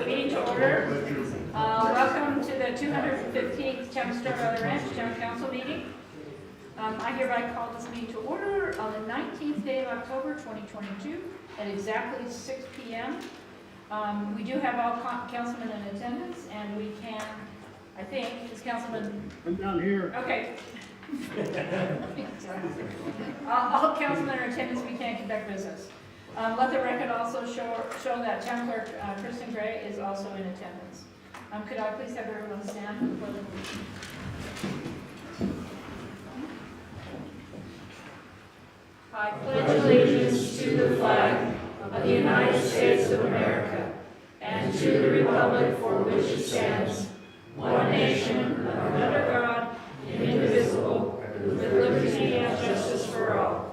Meeting to order. Welcome to the 215th Town of Star Valley Ranch Town Council meeting. I hereby call this meeting to order on the 19th day of October 2022 at exactly 6 p.m. We do have all councilmen in attendance, and we can, I think, is Councilman... I'm down here. Okay. All councilmen are in attendance, we can't conduct business. Let the record also show that Town Clerk Kristen Gray is also in attendance. Could I please have everyone stand for the pledge of allegiance? I pledge allegiance to the flag of the United States of America and to the republic for which it stands, one nation, under God, indivisible, with liberty and justice for all.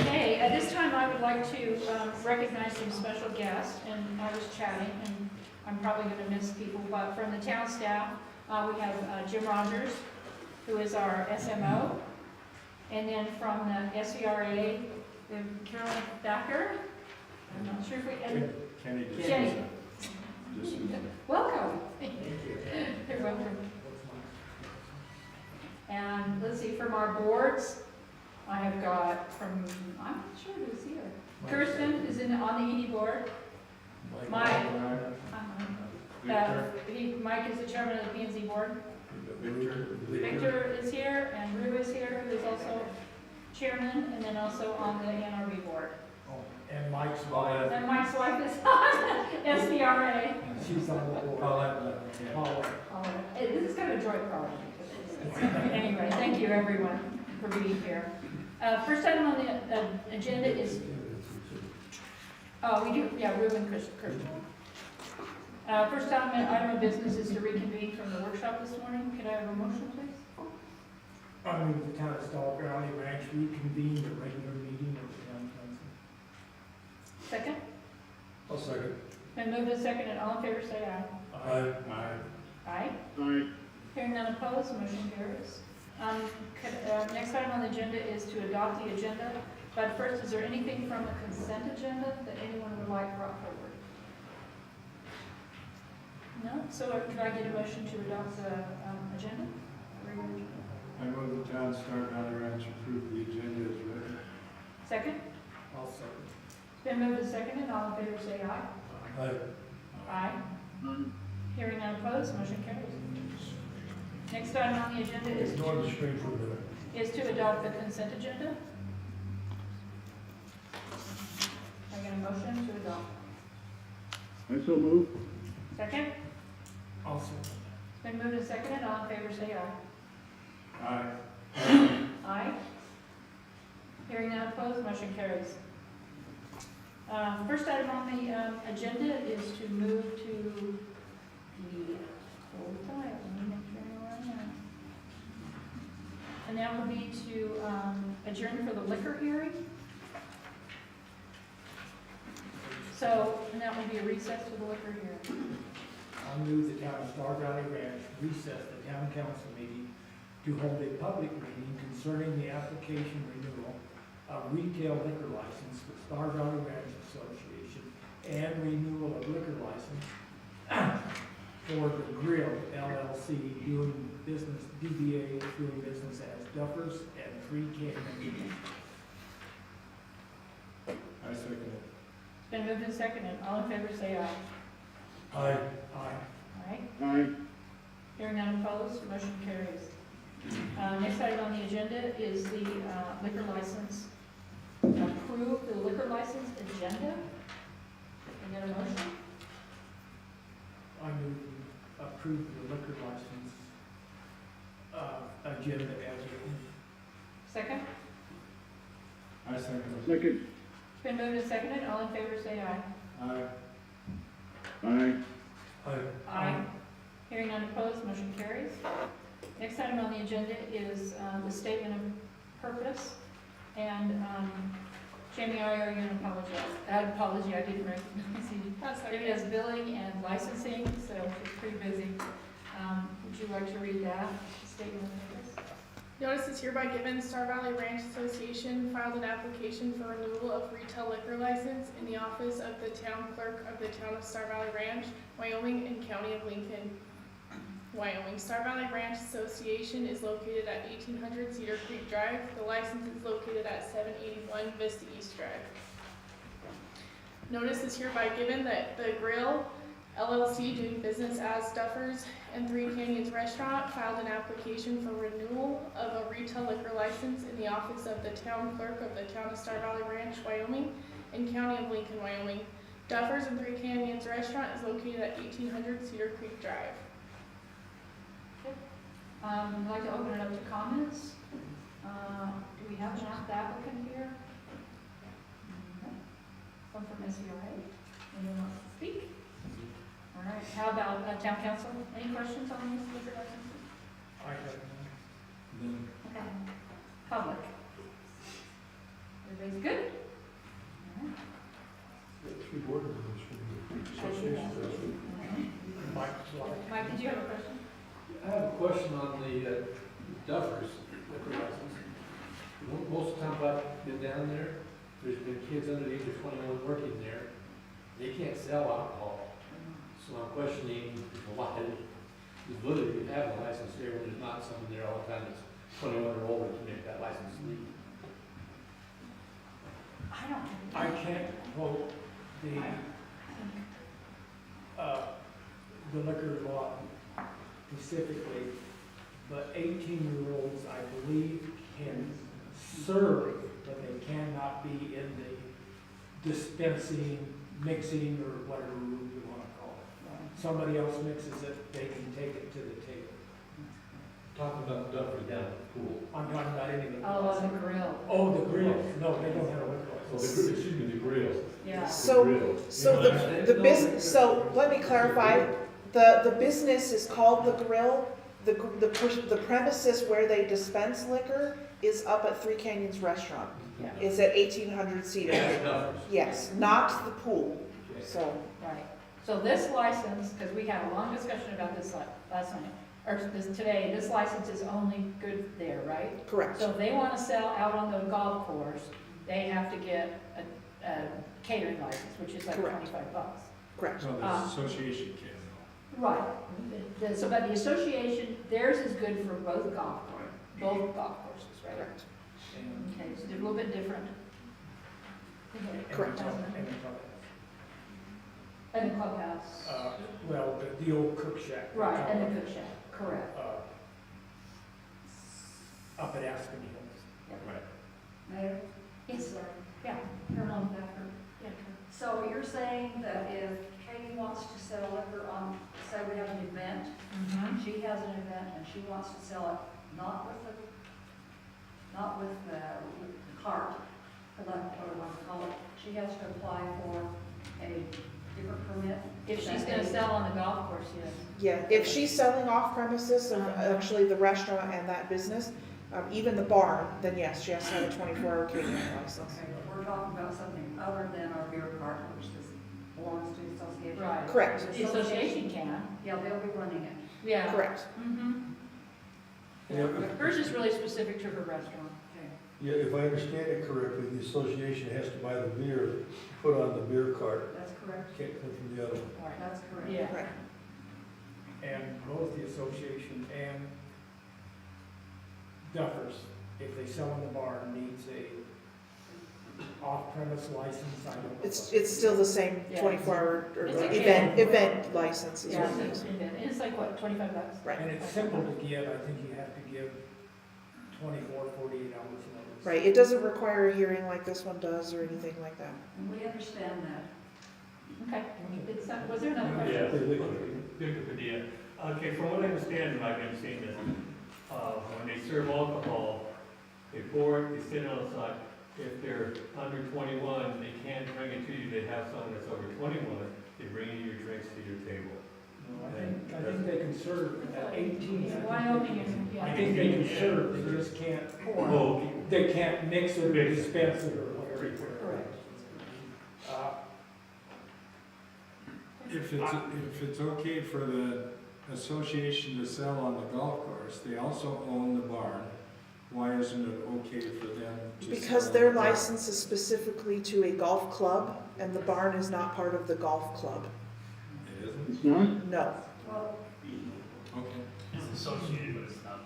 Okay, at this time I would like to recognize some special guests, and I was chatting, and I'm probably going to miss people, but from the town staff, we have Jim Rogers, who is our SMO, and then from the SVRA, we have Carolyn Thacker. I'm not sure if we... Jenny. Welcome. You're welcome. And let's see, from our boards, I have got from, I'm not sure who's here. Kirsten is on the ED board. Mike. Mike is the chairman of the P&Z board. Victor is here, and Rue is here, who is also chairman, and then also on the NRB board. And Mike's wife. And Mike's wife is on SVRA. She's on the board. Paula. This is kind of a joint project. Anyway, thank you everyone for being here. First item on the agenda is, Rue and Kirsten. First item of business is to reconvene from the workshop this morning. Could I have a motion, please? I move the Town of Star Valley Ranch reconvene the regular meeting of the Town Council. Second? I'll second. Been moved and seconded. All in favor say aye. Aye. Aye. Aye. Hearing none opposed, motion carries. Next item on the agenda is to adopt the agenda. But first, is there anything from the consent agenda that anyone would like brought forward? No? So could I get a motion to adopt the agenda? I move the Town of Star Valley Ranch approve the agenda as written. Second? I'll second. It's been moved and seconded. All in favor say aye. Aye. Aye. Hearing none opposed, motion carries. Next item on the agenda Ignore the screen for a minute. is to adopt the consent agenda. I get a motion to adopt. I so move. Second? I'll second. It's been moved and seconded. All in favor say aye. Aye. Aye. Hearing none opposed, motion carries. First item on the agenda is to move to the and that would be to adjourn for the liquor hearing. So, and that would be a recess for the liquor hearing. I move the Town of Star Valley Ranch recess the Town Council meeting to hold a public meeting concerning the application renewal of retail liquor license for Star Valley Ranch Association and renewal of liquor license for the Grill LLC doing business, DBA doing business as Duffers and Three Canyon. I second it. It's been moved and seconded. All in favor say aye. Aye. Aye. All right. Aye. Hearing none opposed, motion carries. Next item on the agenda is the liquor license. Approve the liquor license agenda. Can I get a motion? I move to approve the liquor license agenda as written. Second? I second it. Second. It's been moved and seconded. All in favor say aye. Aye. Aye. Aye. Aye. Hearing none opposed, motion carries. Next item on the agenda is the statement of purpose. And Jamie, I owe you an apology. I didn't recognize you. That's okay. It has billing and licensing, so she's pretty busy. Would you like to read that statement of purpose? Notice is hereby given, Star Valley Ranch Association filed an application for renewal of retail liquor license in the office of the town clerk of the town of Star Valley Ranch, Wyoming and County of Lincoln, Wyoming. Star Valley Ranch Association is located at 1800 Cedar Creek Drive. The license is located at 781 Vista East Drive. Notice is hereby given that the Grill LLC, doing business as Duffers and Three Canyons Restaurant, filed an application for renewal of a retail liquor license in the office of the town clerk of the town of Star Valley Ranch, Wyoming, and County of Lincoln, Wyoming. Duffers and Three Canyons Restaurant is located at 1800 Cedar Creek Drive. I'd like to open it up to comments. Do we have an applicant here? Okay. One from SVRA. Anyone wants to speak? All right, how about town council? Any questions on these liquor licenses? I have none. Okay. Public? Everybody's good? All right. Three board members from the association. Mike, sorry. Mike, did you have a question? I have a question on the Duffers liquor license. Most of the time I've been down there, there's been kids under the age of 21 working there. They can't sell alcohol. So I'm questioning why the validity of having a license there when there's not someone there all the time that's 21 or older to make that license legal. I don't. I can't quote the liquor law specifically, but 18-year-olds, I believe, can serve, but they cannot be in the dispensing, mixing, or whatever room you want to call it. Somebody else mixes it, they can take it to the table. Talking about Duffers down at the pool. I'm talking about anything. Oh, the grill. Oh, the grill. No, they don't have a liquor Well, license. excuse me, the grill. Yeah. So, Grill. so the business, so let me clarify, the business is called The Grill. The premises where they dispense liquor is up at Three Canyons Restaurant. Yeah. It's at 1800 Cedar. Duffers. Yes, not the pool, Okay. so, Right. So this license, because we had a long discussion about this last night, or today, this license is only good there, right? correct. So if they want to sell out on the golf course, they have to get a catering license, which is like Correct. $25. Correct. Well, the association can. Right. So, but the association, theirs is good for both golf courses, right? Correct. And- Okay, so they're a little bit different. Correct. And the clubhouse. Well, the old cook shack. Right, and the cook shack, correct. Up at Aspen Hills. Right. Mayor, Yes, sir. Yeah, Colonel Thacker. Yeah, Colonel. so you're saying that if Katie wants to sell liquor on, say we have an event, Mhm. she has an event and she wants to sell it not with the cart, whatever you want to call it, she has to apply for a different permit? If she's gonna sell on the golf course, yes. Yeah, if she's selling off premises, of actually the restaurant and that business, even the barn, then yes, she has to have a 24-hour catering license. Okay, but we're talking about something other than our beer cart, which this belongs to the association. Right. Correct. The association can, Yeah, they'll be running it. yeah. Correct. Mm-hmm. Yeah, Hers is really specific to her restaurant. Okay. yeah, if I understand it correctly, the association has to buy the beer, put on the beer cart, That's correct. can't come from the other one. All right. That's correct. Yeah. Right. And both the association and Duffers, if they sell in the barn, needs a off-premise license, I don't know. It's still the same Yeah. 24-hour or It's a event license is Yeah, what it it's, is. it's like what, $25? Right. And it's simple to get, I think you have to give 24, 48 hours notice. Right, it doesn't require a hearing like this one does or anything like that. And we understand that. Okay. Was there another question? Yeah, They liquor. good idea. Okay, from what I understand, I've been seeing this, when they serve alcohol, they pour it, they sit outside. If they're under 21, they can't bring it to you, they have someone that's over 21, they bring you your drinks to your table. No, I think they can serve at 18. Wyoming is, I yeah. think they can serve, they just can't, Oh, they can't mix it or Mix it. dispense it or whatever. Correct. Uh, If it's okay for the association to sell on the golf course, they also own the barn, why isn't it okay for them to? Because sell their the bar? license is specifically to a golf club, and the barn is not part of the golf club. It isn't? It's not? No. Well, Okay. It's associated, but it's not.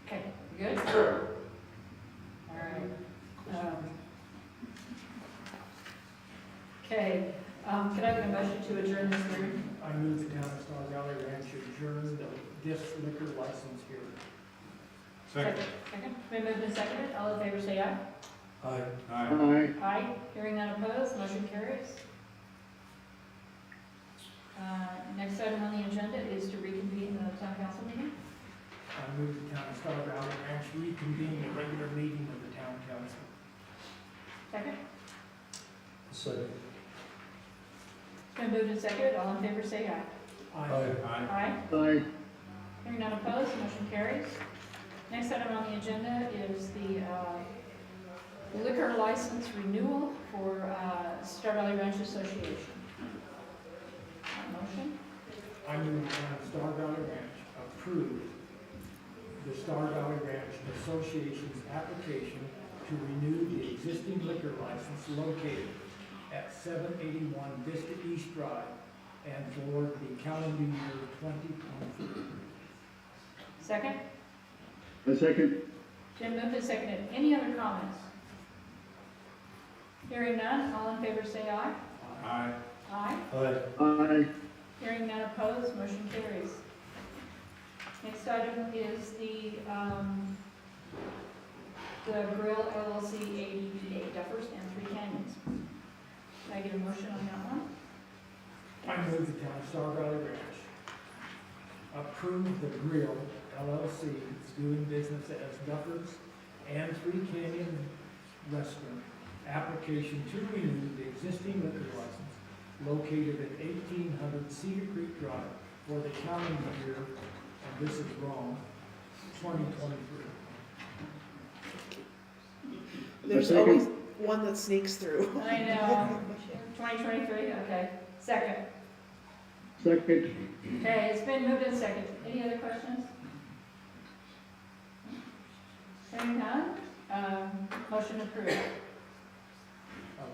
Okay. Okay, good? All right. Okay, can I have a motion to adjourn this hearing? I move the town of Star Valley Ranch adjourn this liquor license hearing. Second. Second, been moved and seconded, all in favor say aye. Aye. Aye. Aye. Aye, hearing none opposed, motion carries. Next item on the agenda is to reconvene the town council meeting. I move the town of Star Valley Ranch reconvene the regular meeting of the town council. Second, Second. been moved and seconded, all in favor say aye. Aye. Aye. Aye, Aye. hearing none opposed, motion carries. Next item on the agenda is the liquor license renewal for Star Valley Ranch Association. Motion? I move the town of Star Valley Ranch approve the Star Valley Ranch Association's application to renew the existing liquor license located at 781 Vista East Drive and for the calendar year 2023. Second, A second? been moved and seconded, any other comments? Hearing none, all in favor say aye. Aye. Aye. Aye. Aye. Hearing none opposed, motion carries. Next item is the Grill LLC ADPA Duffers and Three Canyons. Can I get a motion on that one? I move the town of Star Valley Ranch approve the Grill LLC doing business as Duffers and Three Canyon Restaurant application to renew the existing liquor license located at 1800 Cedar Creek Drive for the calendar year, and this is wrong, 2023. There's second. always one that sneaks through. I know, 2023, okay. Second. Second? Okay, it's been moved and seconded. Any other questions? Hearing none, motion approved.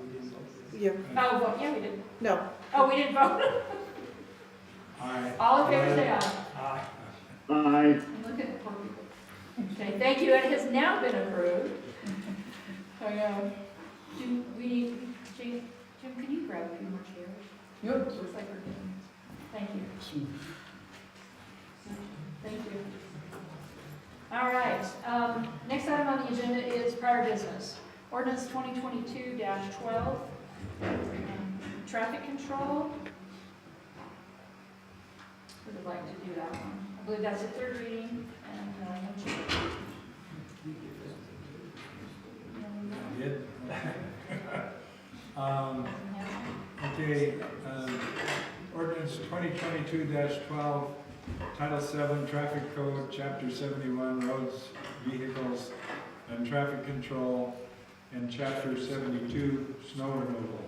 We didn't vote this. Yeah, Oh, vote, yeah, we did. no. Oh, we didn't vote. Aye. All in favor, say aye. Aye. Aye. I'm looking at poor people. Okay, thank you, it has now been approved. So, do we need, Jim, can you grab a few more chairs? Yep. Looks like we're getting, thank you. Thank you. All right, next item on the agenda is prior business. Ordinance 2022-12, traffic control. Who would like to do that one? I believe that's a third reading, and no change. Did? Okay, ordinance 2022-12, Title 7, Traffic Code, Chapter 71, Roads, Vehicles, and Traffic Control, and Chapter 72, Snow Removal.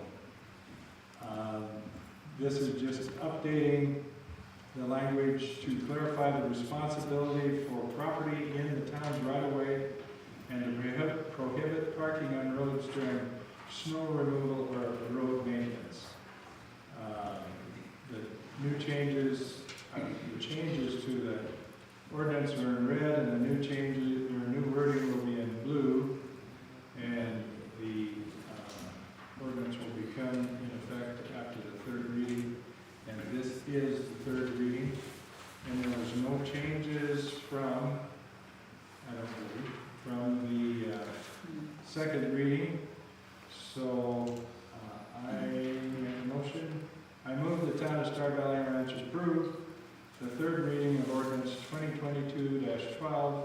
This is just updating the language to clarify the responsibility for property in the town's right-of-way and to prohibit parking on roads during snow removal or road maintenance. The new changes, the changes to the ordinance are in red, and the new changes, or new wording will be in blue, and the ordinance will become in effect after the third reading, and this is the third reading, and there was no changes from, I don't believe, from the second reading. So I make a motion. I move the town of Star Valley Ranch approve the third reading of ordinance 2022-12,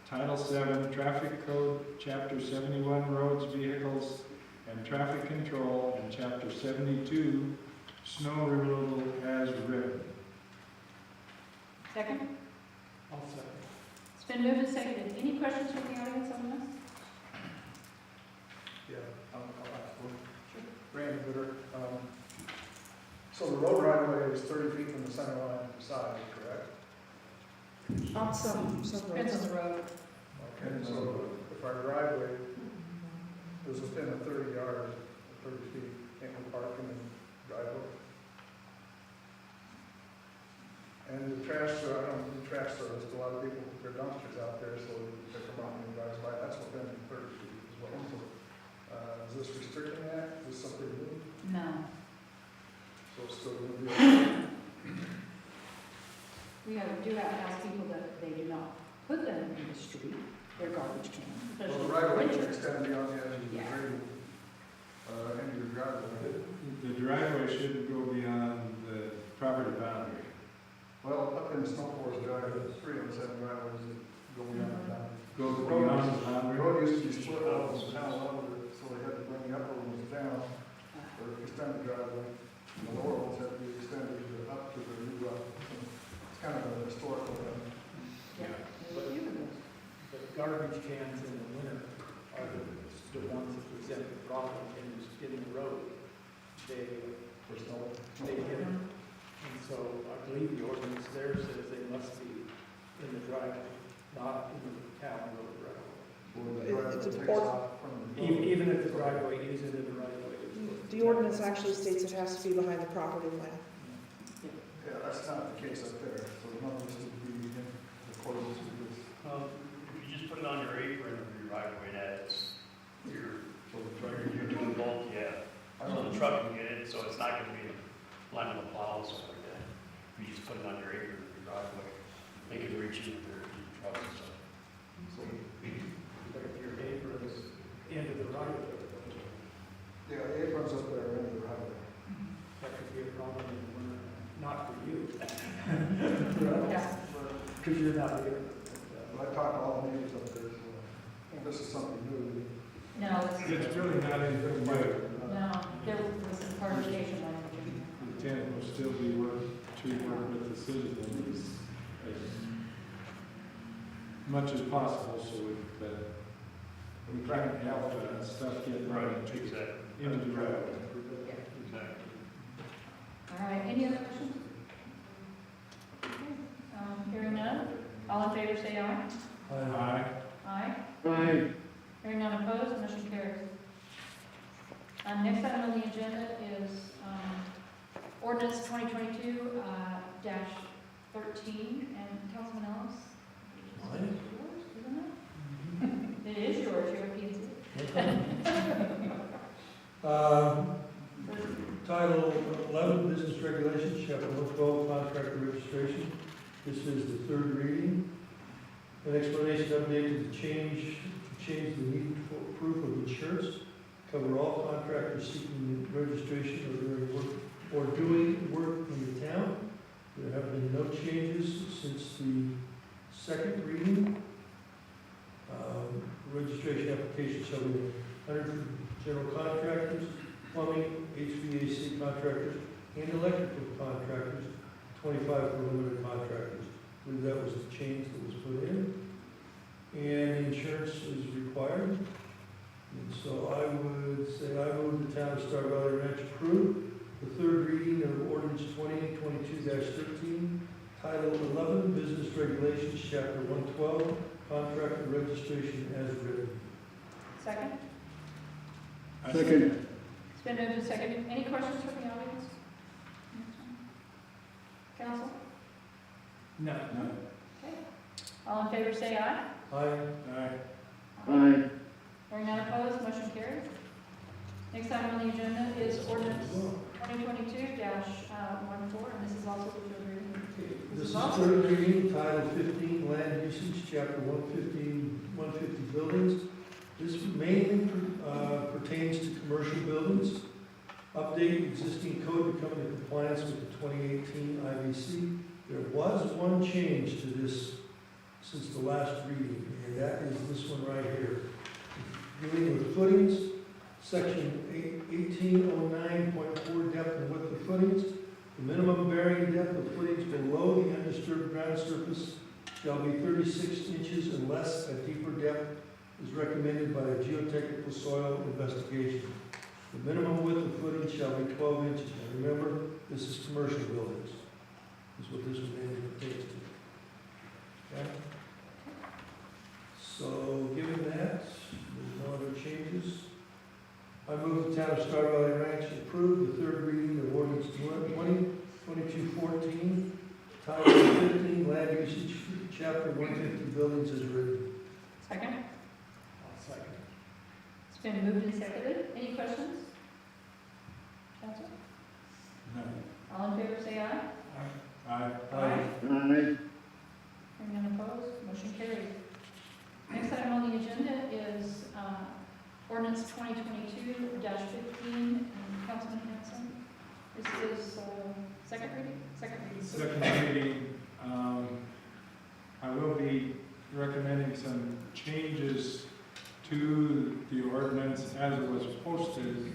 Title 7, Traffic Code, Chapter 71, Roads, Vehicles, and Traffic Control, and Chapter 72, Snow Removal as written. Second? I'll second. It's been moved and seconded. Any questions from the audience on this? Yeah, I'll ask one. Randy Gooder. So the road right away is 30 feet from the center line of the side, correct? On some Depends on roads. the road. Okay, so if our driveway is within a 30 yards, 30 feet, can't we park in the driveway? And the trash, I don't do trash service, a lot of people put their dumpsters out there, so they come out and drive by, that's within 30 feet as well. So, is this restricting that? Is this something new? No. So it's still going to be okay? We do have to ask people that they do not put them in the street, their garbage can, Well, especially the right of way winter. can extend beyond the edge of the Yeah. grade, into your driveway. The driveway shouldn't go beyond the property boundary. Well, up in the snow forest drive, there's 3 of the 7 driveways that go beyond the boundary. Goes The road beyond the The boundary. road used to be split off from town level, so they had to bring the upper ones down, or extend the driveway. And the lower ones had to be extended up to the new road. It's kind of a historical thing. Yeah. But garbage cans in the winter are the ones that present the problem in the road. For snow. They hit them. And so I believe the ordinance there says they must be in the driveway, not in the town road right away. Or the driveway It's takes important. off from the. Even if the driveway isn't in the right of way. The ordinance actually states it has to be behind the property line. Yeah, that's not the case up there, so the numbers need to be in accordance with this. If you just put it on your apron of your right of way, that's, you're So the truck, you're doing both, yeah. I So don't the truck can get it, so it's not gonna be line of the plow and stuff like that. If you just put it on your apron of your driveway, they can reach you with their trucks and stuff. But if your apron is into the right of way, Yeah, the apron's up there in the right of way. that could be a problem in the winter. Not for you. Yeah. Because you're not here. But I talked to all the neighbors up there, so I think this is something new. No, It's really not anything new. no, there was some clarification language in The intent will still be work with the citizens as much as possible so that we can't have stuff getting Right, into exactly. the driveway. there. Exactly. All right, any other questions? Okay, hearing none, all in favor say aye. Aye. Aye. Aye. Hearing none opposed, motion carries. Next item on the agenda is ordinance 2022 dash 13, and Councilman Ellis? Mine? Yours, isn't it? It is yours, you're a Title 11, Business Regulations, Chapter 112, Contractor Registration. This is the third reading. An explanation updated to change the need for proof of insurance, cover all contractors seeking registration or doing work in the town. There have been no changes since the second reading. Registration application shall be 100 for general contractors, plumbing, HVAC contractors, and electrical contractors, 25 for limited contractors. I believe that was the change that was put in. And insurance is required. And so I would say I move the town of Star Valley Ranch approve the third reading of ordinance 2022-13, title 11, Business Regulations, chapter 112, Contractor Registration as written. Second? Second. It's been moved and seconded. Any questions from the audience? Council? No. Okay. All in favor say aye. Aye. Aye. Hearing none opposed, motion carries. Next item on the agenda is ordinance 2022-14, and this is also the third reading. This is third reading, title 15, land usage, chapter 150 buildings. This mainly pertains to commercial buildings. Update existing code to come into compliance with the 2018 IBC. There was one change to this since the last reading, and that is this one right here. Dealing with footings, section 1809.4, depth and width of footings. The minimum bearing depth of footings below the undisturbed ground surface shall be 36 inches unless a deeper depth is recommended by a geotechnical soil investigation. The minimum width of footings shall be 12 inches. Now remember, this is commercial buildings. Is what this mainly pertains to. chapter 150 buildings as written. Second? I'll second. It's been moved and seconded. Any questions? Council? No. All in favor, say aye. Aye. Aye. Aye. Hearing none opposed, motion carries. Next item on the agenda is ordinance 2022-15, and Councilman Hanson. This is second reading? Second reading. Second reading, I will be recommending some changes to the ordinance as it was posted,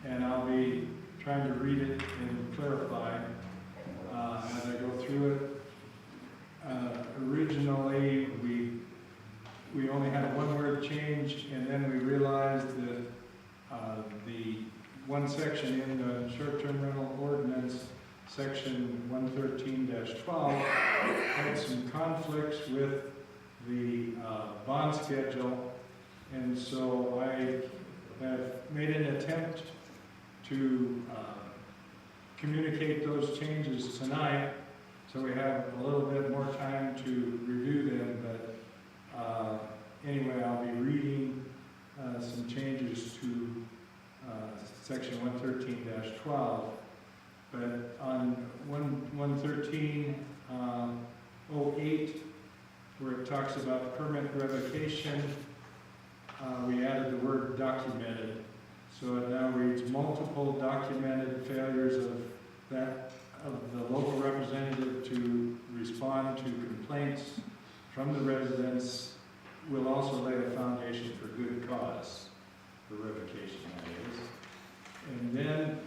and I'll be trying to read it and clarify as I go through it. Originally, we only had one word change, and then we realized that the one section in the short-term rental ordinance, section 113-12, had some conflicts with the bond schedule, and so I have made an attempt to communicate those changes tonight, so we have a little bit more time to review them, but anyway, I'll be reading some changes to section 113-12. But on 113-08, where it talks about permit revocation, we added the word documented. So it now reads multiple documented failures of the local representative to respond to complaints from the residents will also lay a foundation for good cause for revocation, that is. And then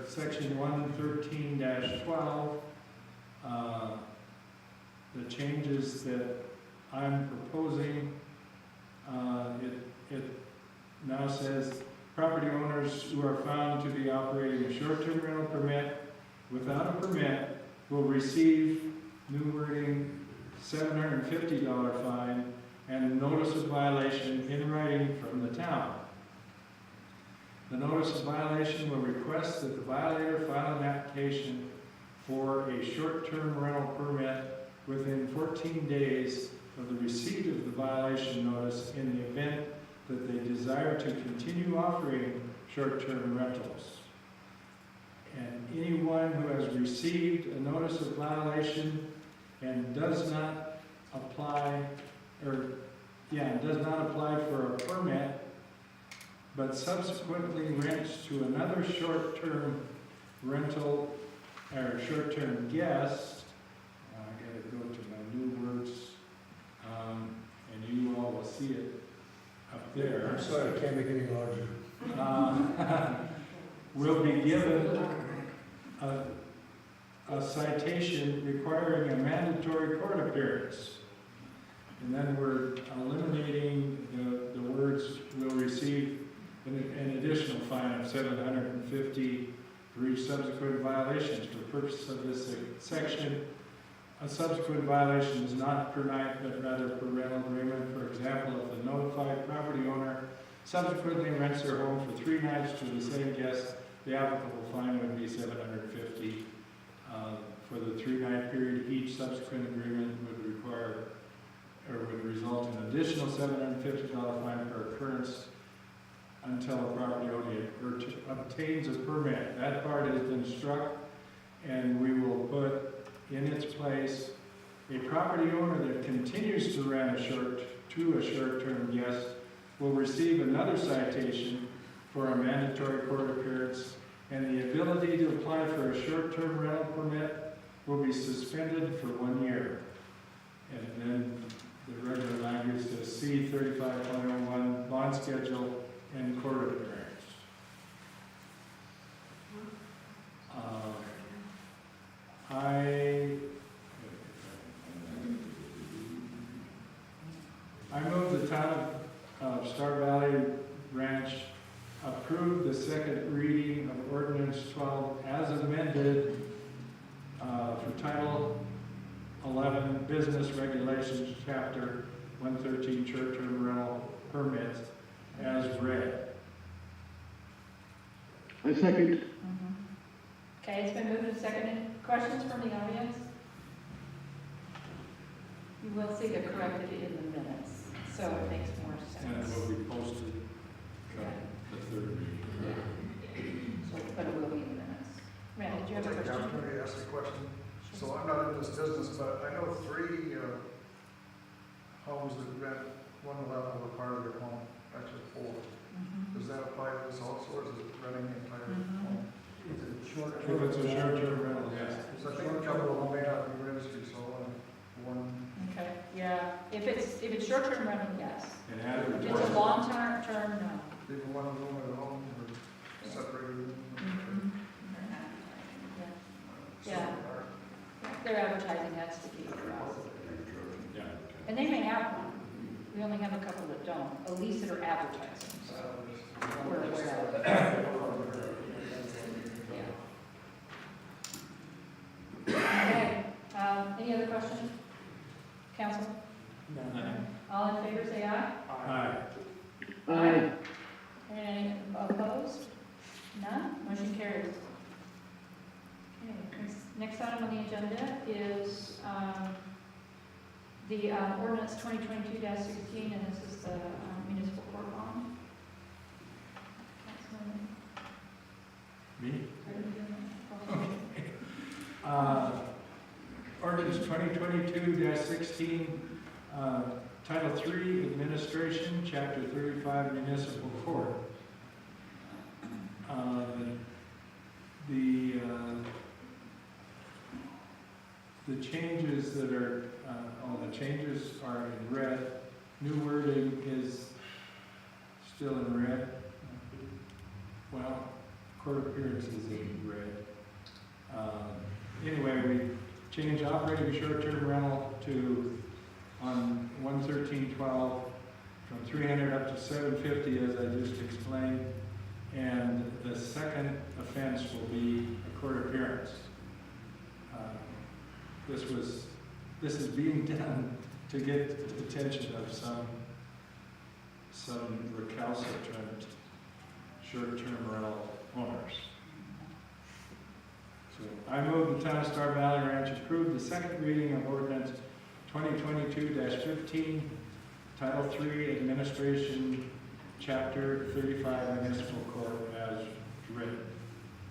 section 113-12, the changes that I'm proposing, it now says property owners who are found to be operating a short-term rental permit without a permit will receive, new wording, $750 fine and a notice of violation in writing from the town. The notice of violation will request that the violator file an application for a short-term rental permit within 14 days of the receipt of the violation notice in the event that they desire to continue offering short-term rentals. And anyone who has received a notice of violation and does not apply for a permit, but subsequently rents to another short-term rental or short-term guest, I gotta go to my new words, and you all will see it up there. I'm sorry, I can't make it any larger. Will be given a citation requiring a mandatory court appearance. And then we're eliminating the words will receive an additional fine of $750 for each subsequent violations. For the purpose of this section, a subsequent violation is not per night, but rather per rental agreement. For example, if the notified property owner subsequently rents their home for 3 nights to the same guest, the applicable fine would be $750 for the 3-night period. Each subsequent agreement would require or would result in an additional $750 fine per occurrence until a property owner obtains a permit. That part has been struck, and we will put in its place a property owner that continues to rent to a short-term guest will receive another citation for a mandatory court appearance, and the ability to apply for a short-term rental permit will be suspended for 1 year. And then the regular language says C 35.01 bond schedule and court appearance. I move the town of Star Valley Ranch approve the second reading of ordinance 12 as amended for Title 11 Business Regulations, Chapter 113 Short-Term Rental Permits as read. I second. Okay, it's been moved and seconded. Questions from the audience? You will see they're corrected in the minutes, so it makes more And it sense. will be posted the third reading. So, but it will be in the minutes. Randy, do you have a I'll take the question? opportunity to ask a question. So I'm not in this business, but I know 3 homes that rent one level or part of their home, actually 4. Mhm. Does that apply to this also, or is it renting the entire Mhm. home? It's a short. If it's a short-term rental, yes. So I think a couple of them may not be registered, so one, Okay, yeah, if it's short-term rental, yes. And If advertising. it's a long-term, no. even one room at home or separated. Mhm. Yeah. Their advertising has to be for us. Yeah. And they may have one. We only have a couple that don't, at least that are advertising, so we're aware of it. Yeah. Okay, any other questions? Council? All in favor, say aye. Aye. Aye. Any opposed? None? Motion carries. Okay, next item on the agenda is the ordinance 2022-16, and this is the municipal court bond. Councilman, Me? are you doing it? Ordinance 2022-16, Title III, Administration, Chapter 35, Municipal Court. The changes that are, all the changes are in red. New wording is still in red. Well, court appearance is in red. Anyway, we changed operating short-term rental to, on 11312, from 300 up to 750, as I just explained. And the second offense will be a court appearance. This is being done to get the attention of some recalcitrant short-term rental owners. So I move the Town of Star Valley Ranch approve the second reading of ordinance 2022-15, Title III, Administration, Chapter 35, Municipal Court, as written.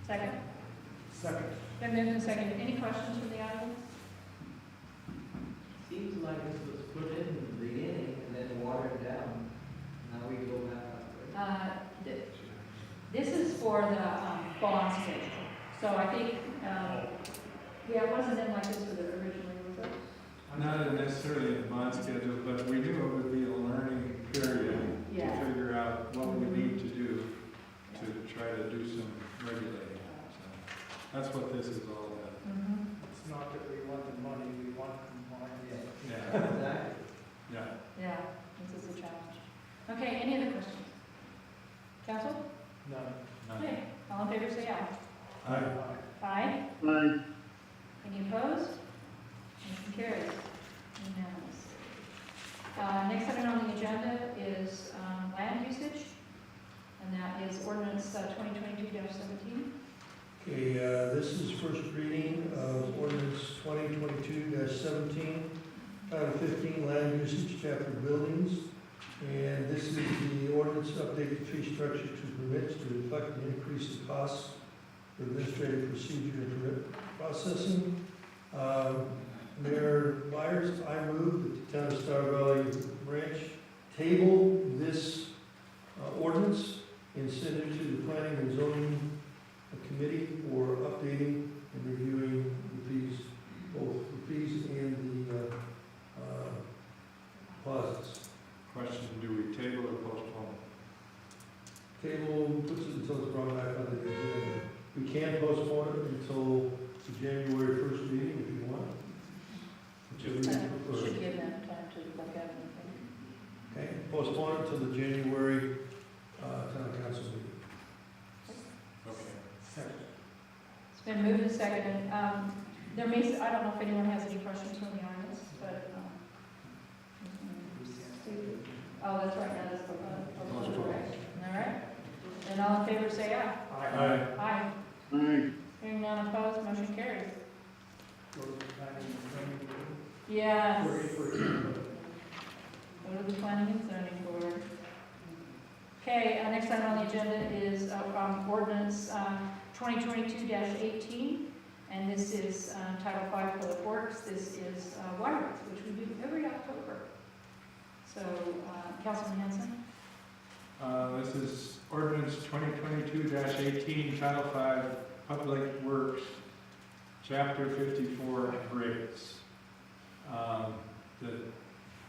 Second. Second. Been moved and seconded. Any questions from the audience? Seems like this was put in the beginning and then watered down. Now we go back. This is for the bond schedule. So I think, yeah, it wasn't in like this for the originally, was it? Not necessarily in the bond schedule, but we knew it would be a learning period Yeah. to figure out what we need to do to try to do some regulating. So that's what this is all about. Mhm. It's not that we want the money, we want compliance. Yeah, Exactly. yeah. Yeah, this is a challenge. Okay, any other questions? Council? None. Okay, all in favor, say aye. Aye. Aye. Aye. Any opposed? Motion carries. Unanimous. Next item on the agenda is land usage, and that is ordinance 2022-17. Okay, this is first reading of ordinance 2022-17, Title 15, Land Usage, Chapter Buildings. And this is the ordinance to update the fee structure to permits to reflect the increase in costs for administrative procedure and permit processing. Mayor Myers, I move that the Town of Star Valley Ranch table this ordinance and send it to the Planning and Zoning Committee for updating and reviewing the fees, both the fees and the deposits. Question, do we table or postpone? Table puts it until it's brought back on the agenda. We can postpone it until the January 1st meeting if you want. Whichever you prefer. Should give them time to look at anything. Okay, postpone it until the January Town Council meeting. Okay. Second. It's been moved and seconded. There may, I don't know if anyone has any questions from the audience, but, oh, that's right, that is the, all right. And all in favor, say aye. Aye. Aye. Aye. Hearing none Yes. for Go to the planning and zoning board. Okay, next item on the agenda is ordinance 2022-18, and this is Title V Public Works. This is water rates, which we do every October. So, Councilman Hanson? This is ordinance 2022-18, Title V, Public Works, Chapter 54, rates. The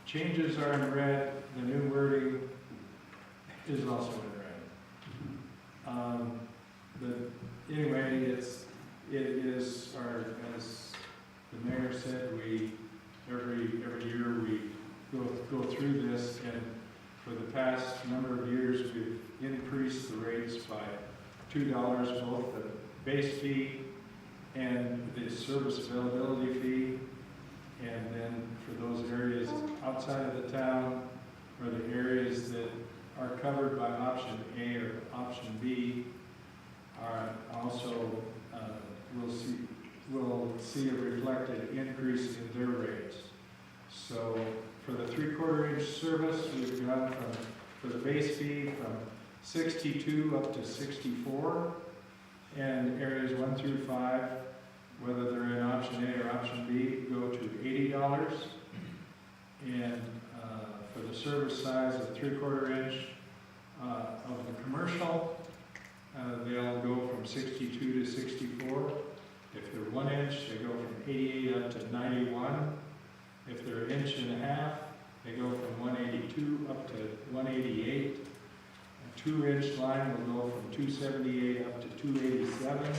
changes are in red, the new wording is also in red. Anyway, it is our, as the mayor said, we, every year we go through this, and for the past number of years, we've increased the rates by $2, both the base fee and the service availability fee. And then for those areas outside of the town, or the areas that are covered by option A or option B, are also will see a reflected increase in their rates. So for the 3/4 inch service, we've gone for the base fee from 62 up to 64, and areas 1 through 5, whether they're in option A or option B, go to $80. And for the service size of 3/4 inch of the commercial, they'll go from 62 to 64. If they're 1 inch, they go from 88 up to 91. If they're 1.5 inches, they go from 182 up to 188. A 2-inch line will go from 278 up to 287.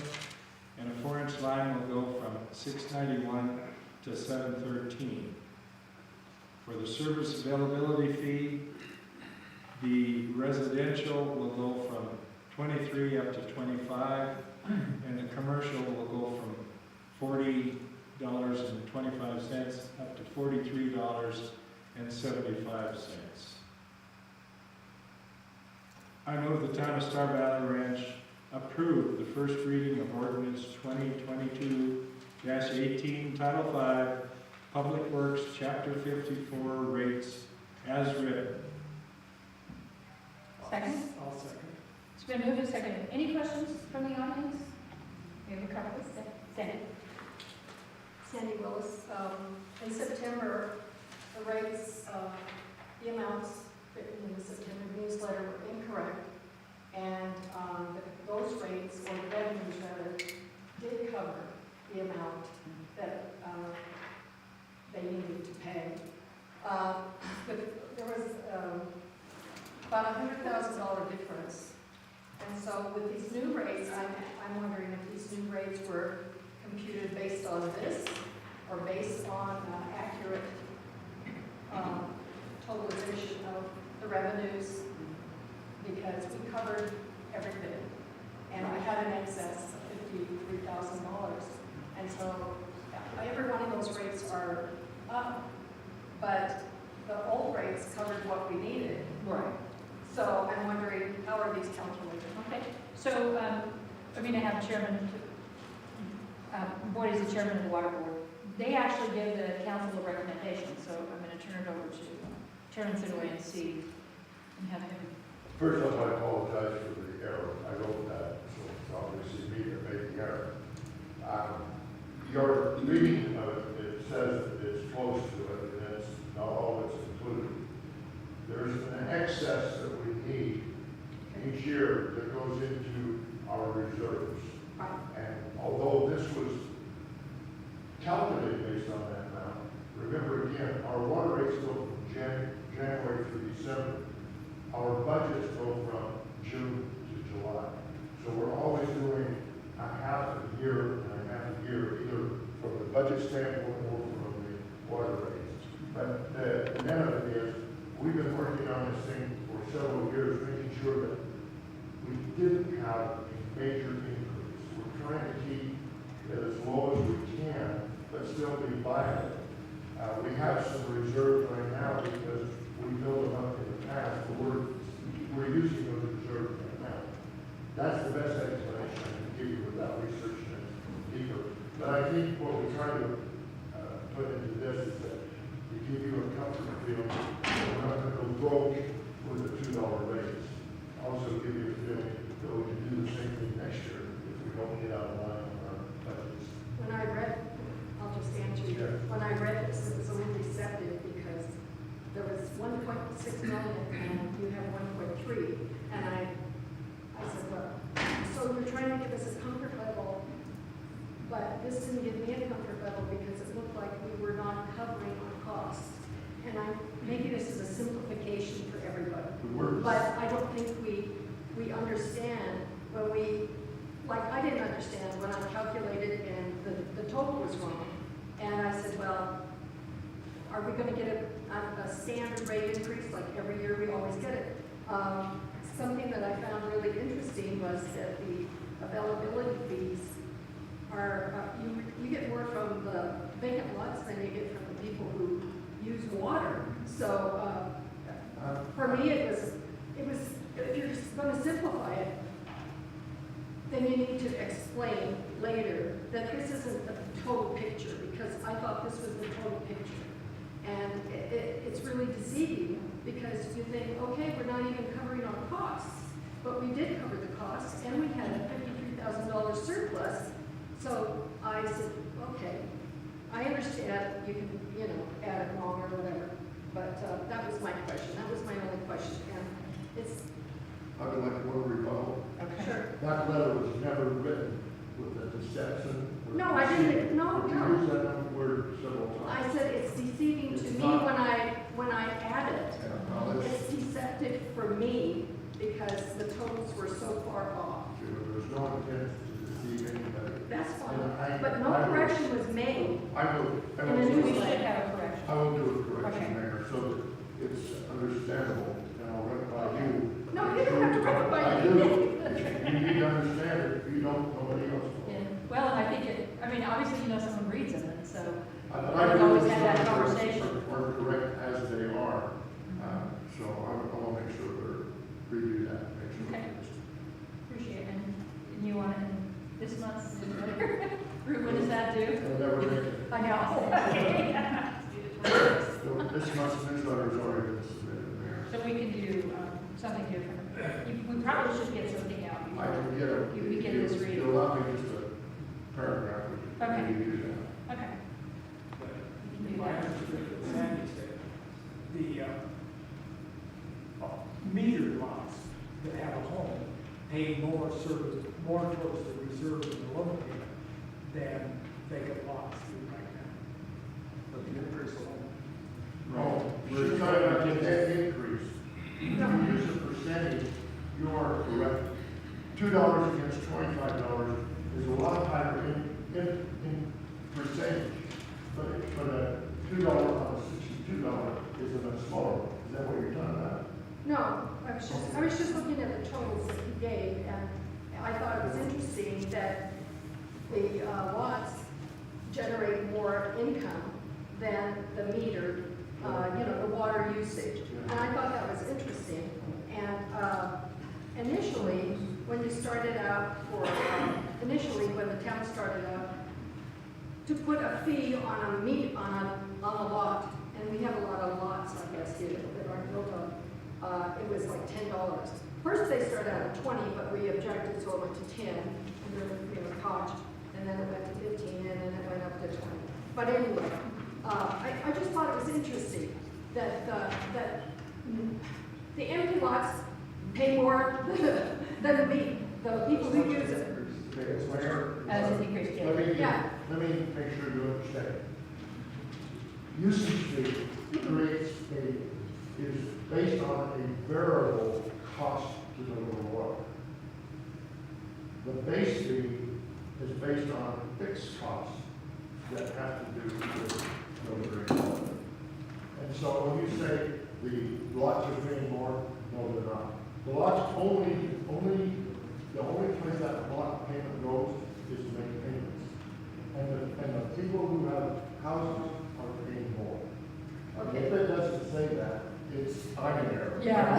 And a 4-inch line will go from 691 to 713. For the service availability fee, the residential will go from 23 up to 25, and the commercial will go from $40.25 up to $43.75. I move the town of Star Valley Ranch approve the first reading of ordinance 2022-18, Title V, Public Works, Chapter 54, rates, as written. Second? I'll second. It's been moved and seconded. Any questions from the audience? We have a couple. Sandy? Sandy Willis, in September, the rates, the amounts written in the September newsletter were incorrect, and those rates, or the revenues rather, did cover the amount that they needed to pay. But there was about $100,000 difference. And so with these new rates, I'm wondering if these new rates were computed based on this, or based on accurate totalization of the revenues, because we covered everything. And I had an excess of $53,000. And so every one of those rates are up, but the old rates covered what we needed. Right. So I'm wondering, how are these calculated? Okay. So I'm going to have Chairman, Boyd is the chairman of the water board. They actually gave the council a recommendation, so I'm going to turn it over to Chairman Sidaway and see, and have him. First off, I apologize for the error. I wrote that, so it's obviously me that made the error. Your reading of it, it says that it's close to it, and that's not all that's included. There's an excess that we need each year that goes into our reserves. And although this was calculated based on that amount, remember again, our water rates go from January through December. Our budgets go from June to July. So we're always doing a half a year and a half a year, either from the budget standpoint or from the water rates. But the net of it is, we've been working on this thing for several years, making sure that we didn't have a major increase. We're trying to keep it as low as we can, but still be viable. We have some reserves right now because we built them up in the past, but we're using those reserves right now. That's the best explanation I can give you without researching it deeper. But I think what we're trying to put put into this is that to give you a comfort feel, we're not gonna go broke with a $2 raise. Also give you a feeling that we can do the same thing next year if we don't get out of line on our budgets. When I read, I'll just answer you, Yeah. when I read this, it was a little deceptive because there was 1.6 million and you have 1.3. And I said, well, so you're trying to give us a comfort level, but this didn't give me a comfort level because it looked like we were not covering our costs. And maybe this is a simplification for everybody. But I don't think we understand when I didn't understand when I calculated and the total was wrong. And I said, well, are we gonna get a standard rate increase like every year we always get it? Something that I found really interesting was that the availability fees are, you get more from the vacant lots than you get from the people who use water. So, for me, it was, if you're just gonna simplify it, then you need to explain later that this isn't the total picture, because I thought this was the total picture. And it's really deceiving, because you think, okay, we're not even covering our costs, but we did cover the costs, and we had a $53,000 surplus. So I said, okay, I understand you can, add it wrong or whatever, but that was my question. That was my only question, and it's, I would like one rebuttal. Okay. sure. That letter was never written with a deception. or No, I didn't, no, You no. used that word several I times. said it's deceiving to It's me not. when I add it. Yeah, well, It's deceptive for me because the totals were so far off. There was no intent to deceive anybody. That's fine, And I- but no I will- correction was made. I will, I In a will, We newsletter. should have a correction. I will do a correction, Okay. Mayor, so that it's understandable, and I'll run it by you. No, you don't have to run it by I me. do. You need to understand it, if you don't, nobody else will. Yeah. Well, and I think obviously, someone reads them, and so. But We've do always think had that the corrections conversation. Are correct as they are, so I will make sure to review that, make sure. Okay. Appreciate it. And you want it in this month's newsletter? Ruth, when does that due? I'll never make it. I know. So this month's newsletter has already been submitted, Mayor. So we can do something different. We probably should get something out I before. can get a. You get this read. You'll allow me just a paragraph, we Okay. can do that. Okay. We can do My that. understanding is Sandy said, the meter lots that have a home pay more towards the reserve and the loan payment than vacant lots do right now. But the increase alone. No, we're talking about the net increase. If you use a percentage, you are correct. $2 against $25 is a lot higher in percentage, but a $2 on a $62 is a much smaller. Is that what you're talking about? No, I was just looking at the totals that he gave, and I thought it was interesting that the lots generate more income than the metered, the water usage. And I thought that was interesting. And initially, when you started out when the town started out, to put a fee on a lot, and we have a lot of lots, I guess, here that aren't built on, it was like $10. First, they started out at 20, but we objected, so it went to 10, and then we were caught, and then it went to 15, and then it went up to 20. But anyway, I just thought it was interesting that the empty lots pay more than the people who use it. Okay, Mayor, As it increased, yeah. let me make sure you understand. Usage fee is based on a variable cost to deliver water. The base fee is based on fixed costs that have to do with delivering water. And so when you say the lots are paying more, no, they're not. The lots the only place that lot payment goes is to make payments. And the people who have houses are paying more. Okay. If it doesn't say that, it's binary. Yeah.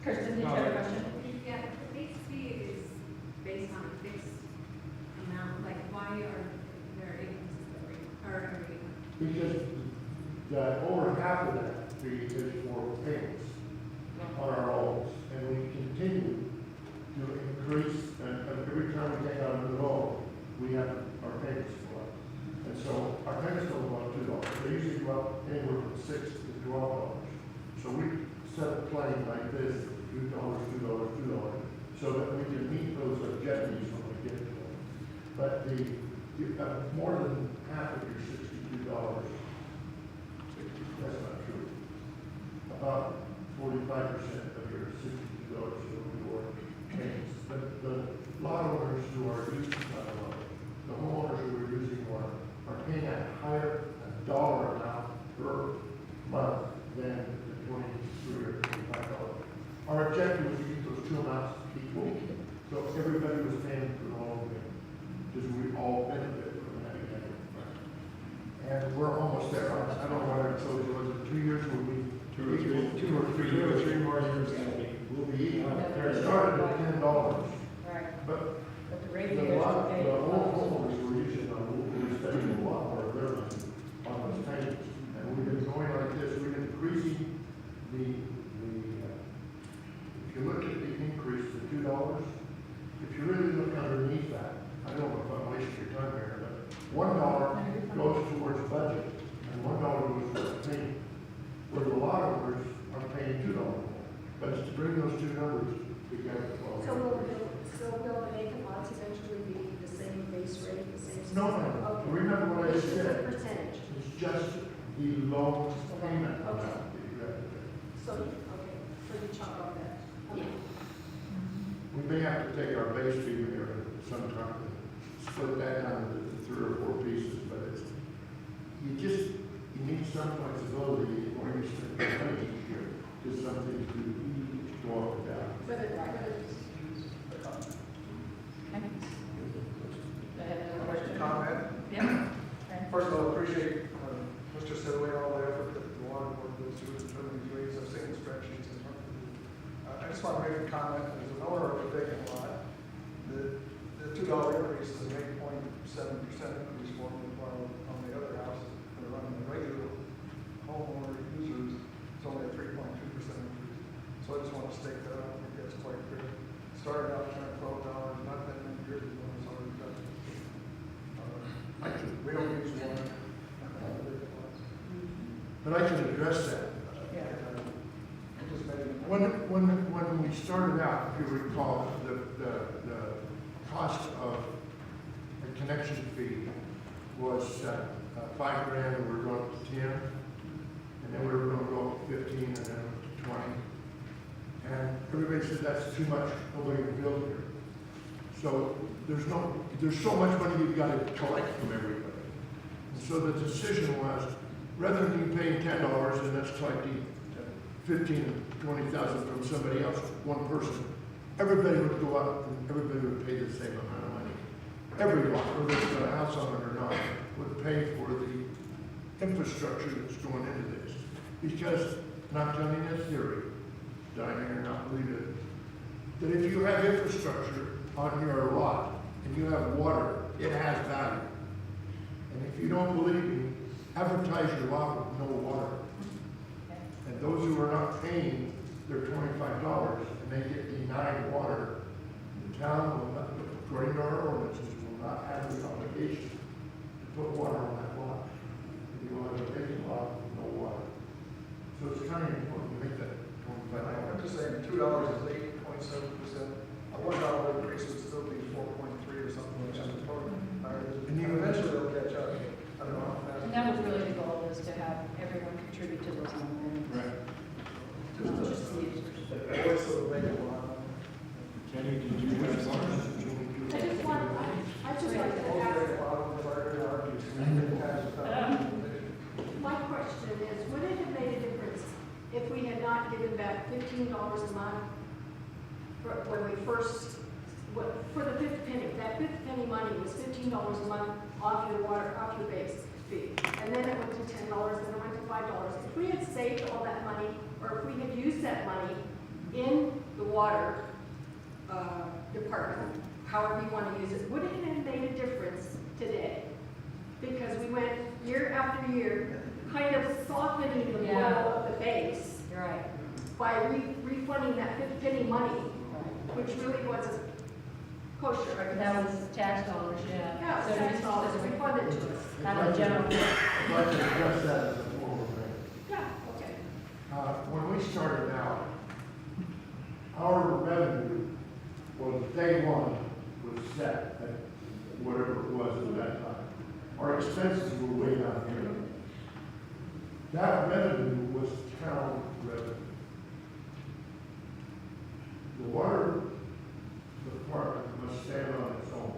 Kristen, did you have a question? Yeah, the base fee is based on a fixed amount, like why are there inconsistencies, or Because over half of that fee is for payments on our loans, and we continue to increase, and every time we take out a new loan, we have our payments go up. And so our payments don't go up $2. They usually go up anywhere from $6 to $12. So we set a plan like this, $2, $2, so that we can meet those objectives when we get to them. But more than half of your $62, that's not true. About 45% of your $62 will be for payments. But the lot owners who are using, the homeowners who are using one are paying a higher dollar amount per month than the $23 or $25. Our objective was to keep those two amounts equal, so everybody was paying for the whole thing, because we all benefit from having that. And we're almost there. I don't know what I told you, was it 2 years? Will we? 2 or 3 more years, We'll be equal. It started at $10, Right. but But the the radiators lot, are paid. the old homeowners were using, we're spending a lot more of their money on those payments. And we've been going like this, we've been increasing if you look at the increase to $2, if you really look underneath that, I don't know if I'm wasting your time here, but $1 goes towards budget, and $1 goes towards payment. Where the lot owners are paying $2 more. But it's to bring those two numbers together. So will the vacant lots eventually be the same base rate, the same? No, Okay. remember what I It's just a said. percentage. It's just the loan payment amount Okay. that you have to pay. So, okay, so you chop off that. Okay. We may have to take our base fee here sometime and split that down into 3 or 4 pieces, but it's, you need some flexibility or you spend your money here to something to go up and down. But it, Comment? Yeah. First of all, appreciate, Mr. Sidway, all the effort that the water board goes through to determine these rates. I've seen the spreadsheets and what to do. I just want to make a comment, as an owner of a vacant lot, the $2 increase is an 8.7% increase for me, while on the other houses that are running the regular homeowner users, it's only a 3.2% increase. So I just want to state that out, I think that's quite clear. Started out trying $12, not that many years ago, it's already done. We don't use one. But I can address that. When we started out, if you recall, the cost of a connection fee was $5,000, and we were going up to 10, and then we were going to go up to 15, and then to 20. And everybody said that's too much, nobody can build here. So there's so much money you've got to collect from everybody. And so the decision was, rather than you paying $10 and that's collecting 15 or 20,000 from somebody else, one person, everybody would go up and everybody would pay the same amount of money. Everyone, whether it's got a house on it or not, would pay for the infrastructure that's going into this. Because, not telling you a theory, Diane or not believe it, that if you have infrastructure on your lot and you have water, it has value. And if you don't believe me, advertise your lot with no water. And those who are not paying their $25 and they get denied water, the town will not, according to our ordinances, will not have the obligation to put water on that lot. If you want a vacant lot with no water. So it's kind of important to make that I'm just saying, $2 is 8.7%. A $1 increase would still be 4.3 or something, which is important. And eventually they'll catch up. I don't know how fast. And that was really the goal, is to have everyone contribute to those numbers. Right. Just the users. The voice of the vacant lot. Kenny, did you have something? I just want, I just like to Most ask, vacant lot owners are going to argue. So many times about my question is, would it have made a difference if we had not given back $15 a month when we first, for the fifth penny? That fifth penny money was $15 a month off your water, off your base fee. And then it went to $10, then it went to $5. If we had saved all that money, or if we had used that money in the water department, however you want to use it, would it have made a difference today? because we went year after year, kind of softening the blow Yeah. of the base You're right. by refunding that 50 penny money, which really wasn't kosher. That was tax dollars, yeah. Yeah, So it's tax it's dollars just refunded to us. out of general. I'd like to address that as a formal thing. Yeah, okay. When we started out, our revenue was day one was set at whatever it was at that time. Our expenses were way down here. That revenue was town revenue. The water department must stand on its own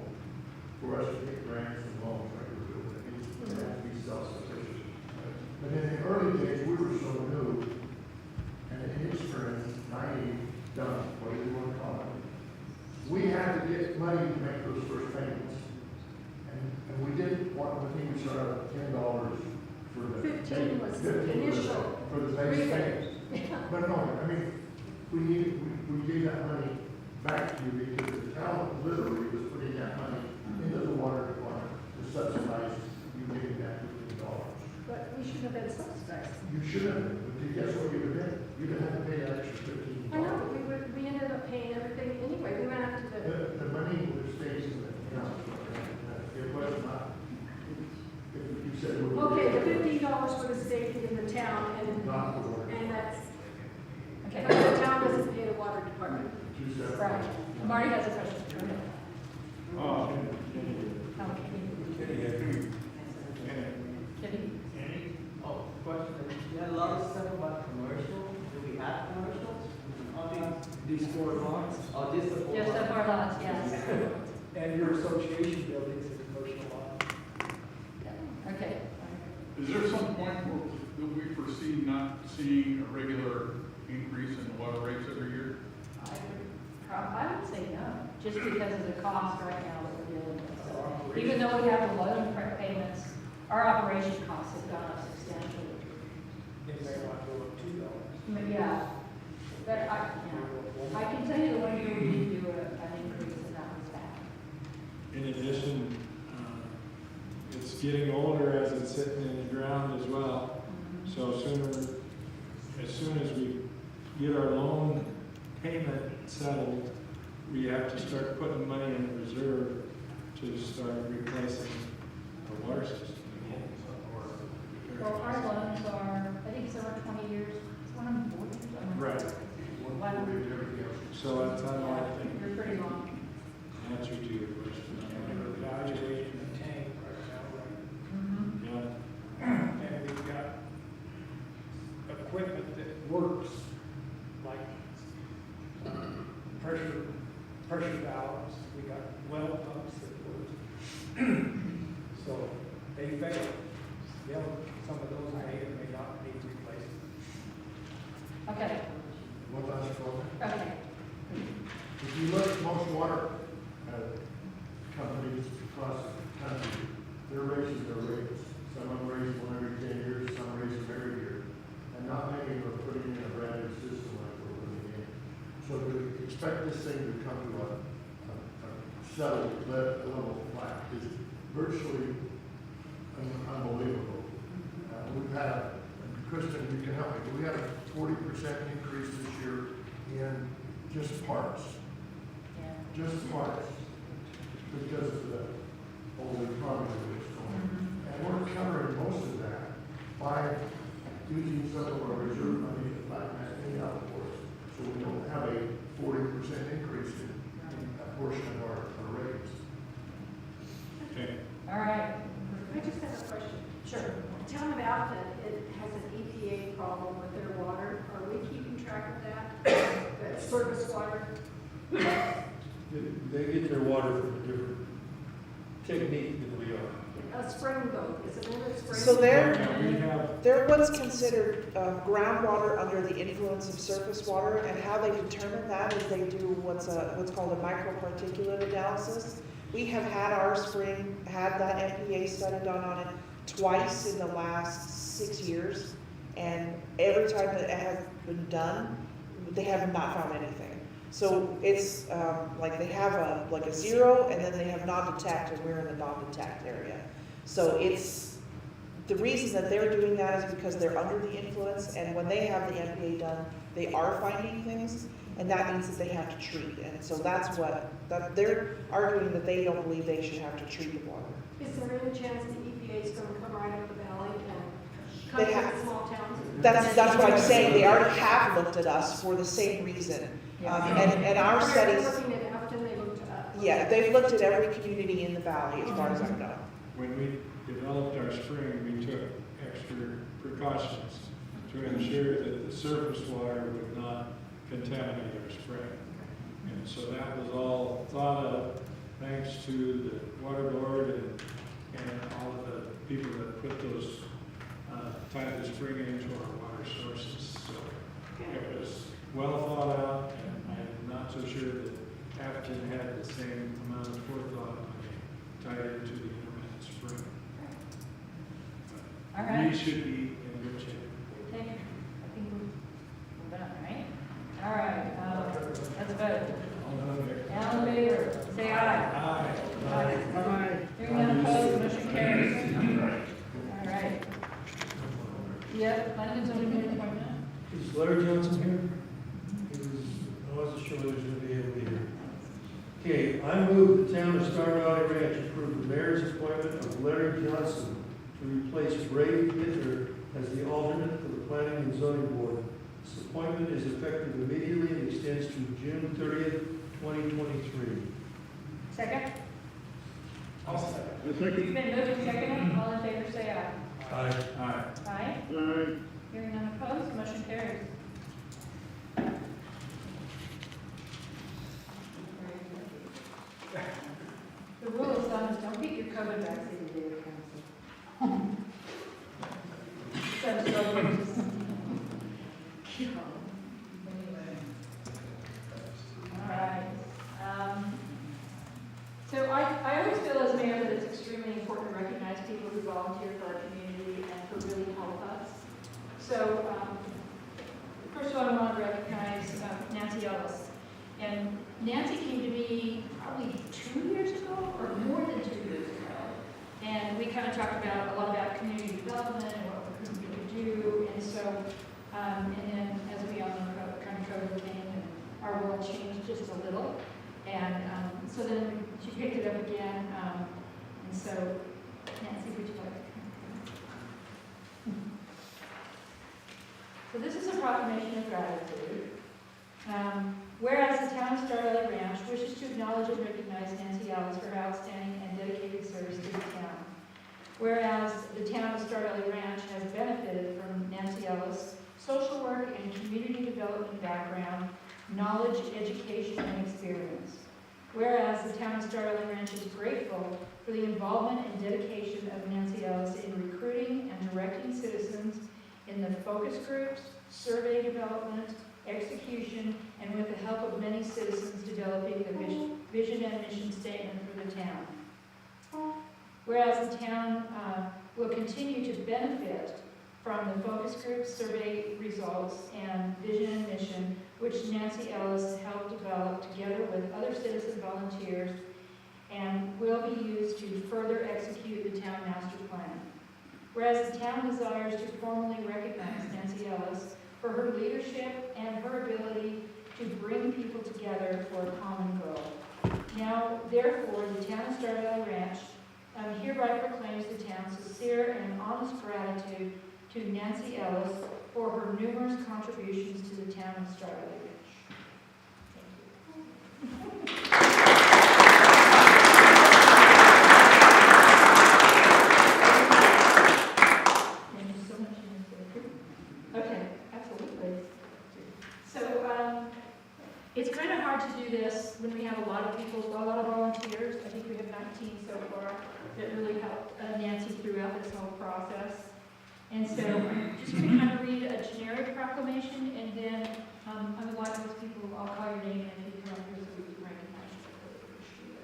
for us to get grants and loans like we're doing. It needs to be self-sufficient. But in the early days, we were so new, and inexperienced, naive, dumb, whatever you want to call it. We had to get money to make those first payments. And we didn't want, I think we started at $10 for the. 15 was 15 initial for the base rebate. payments. But no, I mean, we gave that money back to you because the town literally was putting that money into the water department to subsidize you getting that $15. But we shouldn't have been subsidized. You should have, but guess what you'd have been? You'd have had to pay that extra $15. I know, but we ended up paying everything anyway. We went after the, The money was stays in the account. It was not, if you said it was. okay, the $15 for the state in the town, Not the water. and that's, Okay. but the town doesn't pay the water department. Two separate. Right. Marty has a question. Go ahead. Oh, Okay. Kitty? Oh, question, you had a lot of stuff about commercial, do we have commercials? These four lots, Oh, this is. Just so far lots, yes. and your association buildings is commercial lot. Okay. Is there some point where that we foresee not seeing a regular increase in the water rates every year? I would say no, just because of the cost right now that we're dealing with. So even though we have the loan payments, our operation costs have gone up substantially. They may want to go up $2. But yeah, but I can tell you the one year we did do an increase and that was bad. in addition, it's getting older as it's sitting in the ground as well. So as soon as we get our loan payment settled, we have to start putting money in the reserve to start replacing our water system again. Well, our loans are, I think it's over 20 years, it's 140. Right. So that's how I think You're pretty long. answer to your question. And we're evaluating the tank right now, right? Yeah. And we've got equipment that works, like pressure valves, we got well pumps that work. So they fail. Some of those may or may not need replaced. Okay, One last comment. okay. If you look at most water companies across the country, they're raising their rates. Some of them raise one every 10 years, some raise them every year. And not many are putting in a brand new system like we're putting in. So to expect this thing to come to a settled level flat is virtually unbelievable. We've had, Kristen, you can help me, we had a 40% increase this year in just parts. Just parts, because of the old economy that's going. And we're covering most of that by using some of our reserve money to flatten that thing out for us. So we don't have a 40% increase in a portion of our rates. Okay. All right. I just have a question. Sure. Town of Alton, it has an EPA problem with their water. Are we keeping track of that? The surface water? They get their water from a different technique than we are. A spring boat, is it in a spring? So they're, Yeah, we have, they're what's considered groundwater under the influence of surface water, and how they determine that is they do what's called a microparticulate analysis. We have had our spring, had that EPA study done on it twice in the last 6 years, and every time that it has been done, they have not found anything. So it's like they have a 0, and then they have non-detect, and we're in the non-detect area. So it's, the reason that they're doing that is because they're under the influence, and when they have the MPA done, they are finding things, and that means that they have to treat. And so that's what, that they're arguing that they don't believe they should have to treat the water. Is there any chance the EPA is gonna come right up the valley and come They to have- the small towns? That's what I'm saying, they already have looked at us for the same reason. And our They're studies, looking at Afton, they looked at us. yeah, they've looked at every community in the valley, as far as I know. When we developed our spring, we took extra precautions to ensure that the surface water would not contaminate our spring. And so that was all thought of thanks to the water board and all of the people that put those tied the spring into our water sources. So it was well thought out, and I'm not so sure that Afton had the same amount of forethought when they tied it into the intermittent spring. All right. We should be in good shape. Okay, I think we're done, right? All right, let's vote. All in favor, say aye. Aye. Hearing none opposed, motion carries. All right. Yep, planning and zoning board appointment. Is Larry Johnson here? I wasn't sure whether he was going to be able to be here. Okay, I move the town of Star Valley Ranch approve the mayor's appointment of Larry Johnson to replace Ray Hitler as the alternate for the planning and zoning board. This appointment is effective immediately and extends to June 30th, 2023. Second? I'll second. It's been moved and seconded, all in favor say aye. Aye. Aye. Aye. Hearing none opposed, motion carries. The rule of thumb is don't get your COVID vaccine the day of council. So, just- All right. So I always feel as mayor that it's extremely important to recognize people who volunteer for our community and who really help us. So, first of all, I want to recognize Nancy Ellis. And Nancy came to me probably 2 years ago, or more than 2 years ago. And we kind of talked about a lot about community development and what we could do. And so, and then as we all know, kind of COVID came and our world changed just a little. And so then she picked it up again. And so, Nancy, would you like to come? So this is a proclamation of gratitude. Whereas the town of Star Valley Ranch wishes to acknowledge and recognize Nancy Ellis for her outstanding and dedicated service to the town. Whereas the town of Star Valley Ranch has benefited from Nancy Ellis' social work and community development background, knowledge, education, and experience. Whereas the town of Star Valley Ranch is grateful for the involvement and dedication of Nancy Ellis in recruiting and directing citizens in the focus groups, survey development, execution, and with the help of many citizens developing the vision and mission statement for the town. Whereas the town will continue to benefit from the focus group survey results and vision and mission, which Nancy Ellis helped develop together with other citizen volunteers, and will be used to further execute the town master plan. Whereas the town desires to formally recognize Nancy Ellis for her leadership and her ability to bring people together for a common goal. Now, therefore, the town of Star Valley Ranch hereby proclaims the town's sincere and honest gratitude to Nancy Ellis for her numerous contributions to the town of Star Valley Ranch. Thank you. Thank you so much, Nancy. Okay, absolutely. So, it's kind of hard to do this when we have a lot of people, a lot of volunteers. I think we have 19 so far that really helped Nancy throughout this whole process. And so I'm just going to kind of read a generic proclamation, and then I would like those people, I'll call your name and you come up here so we can recognize you.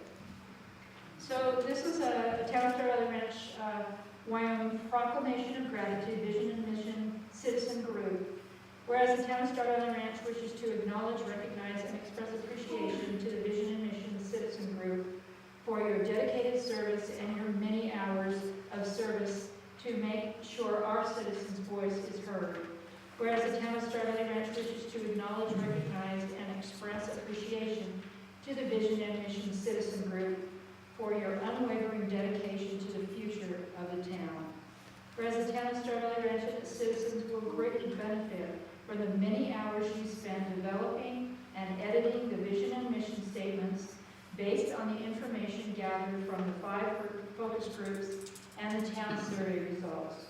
So this is a Town of Star Valley Ranch, Wyoming proclamation of gratitude, vision and mission, citizen group. Whereas the Town of Star Valley Ranch wishes to acknowledge, recognize, and express appreciation to the vision and mission citizen group for your dedicated service and your many hours of service to make sure our citizens' voice is heard. Whereas the town of Star Valley Ranch wishes to acknowledge, recognize, and express appreciation to the Vision and Mission Citizen Group for your unwavering dedication to the future of the town. Whereas the town of Star Valley Ranch and its citizens will greatly benefit from the many hours you spend developing and editing the vision and mission statements based on the information gathered from the 5 focus groups and the town survey results.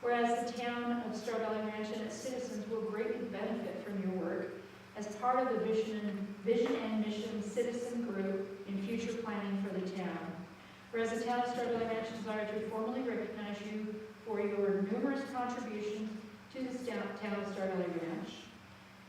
Whereas the town of Star Valley Ranch and its citizens will greatly benefit from your work as part of the Vision and Mission Citizen Group in future planning for the town. Whereas the town of Star Valley Ranch desires to formally recognize you for your numerous contributions to the town of Star Valley Ranch.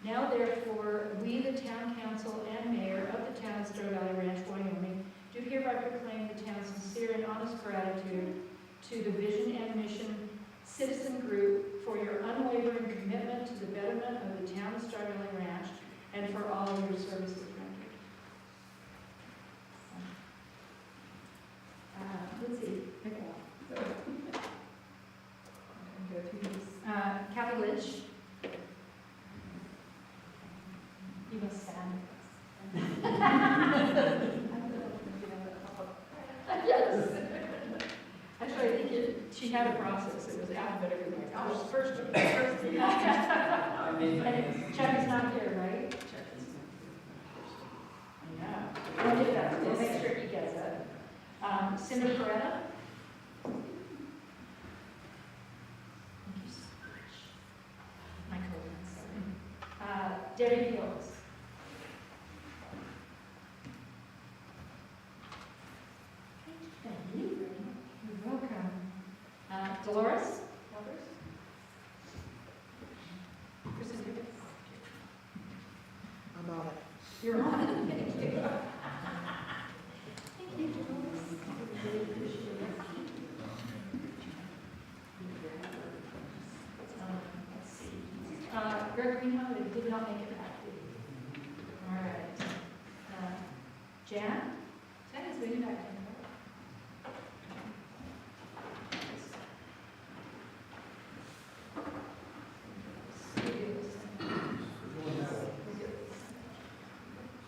Now therefore, we, the town council and mayor of the town of Star Valley Ranch, Wyoming, do hereby proclaim the town's sincere and honest gratitude to the Vision and Mission Citizen Group for your unwavering commitment to the betterment of the town of Star Valley Ranch and for all of your services rendered. Let's see, Nicole. So, I'm going to go through these. Kathy Lynch. You must stand with us. Yes. Actually, I think she had a process. It was alphabetically like, oh, it's first. And Chuck is not here, right? Yeah. We'll do that. We'll make sure he gets it. Cindy Coretta. Thank you so much. My co-worker. Debbie Fields. Thank you. You're welcome. Dolores. I'm on it. You're on it. Thank you. Thank you, Dolores. I really appreciate it. Let's see. Greg Greenhow did not make it back. All right. Jan? Jan is moving back.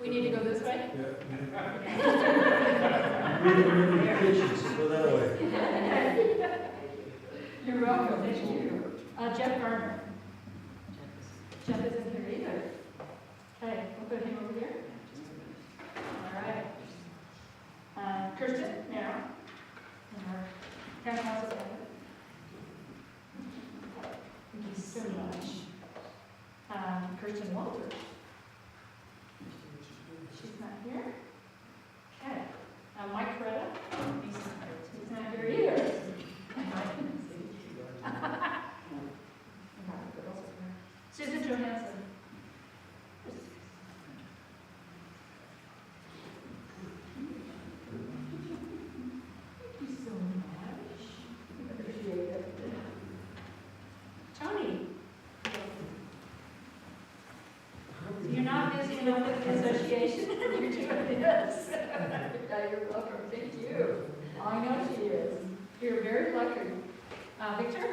We need to go this way? Go that way. You're welcome, thank you. Jeff Garner. Jeff isn't here either. Okay, we'll put him over here. All right. Kirsten, now. And our town council member. Thank you so much. Kirsten Walters. She's not here. Okay. Mike Coretta. He's not here either. Susan Johansson. Thank you so much. Appreciate it. Tony. You're not busy enough with the association. You're doing this. You're welcome. Thank you. I know she is. You're very lucky. Victor?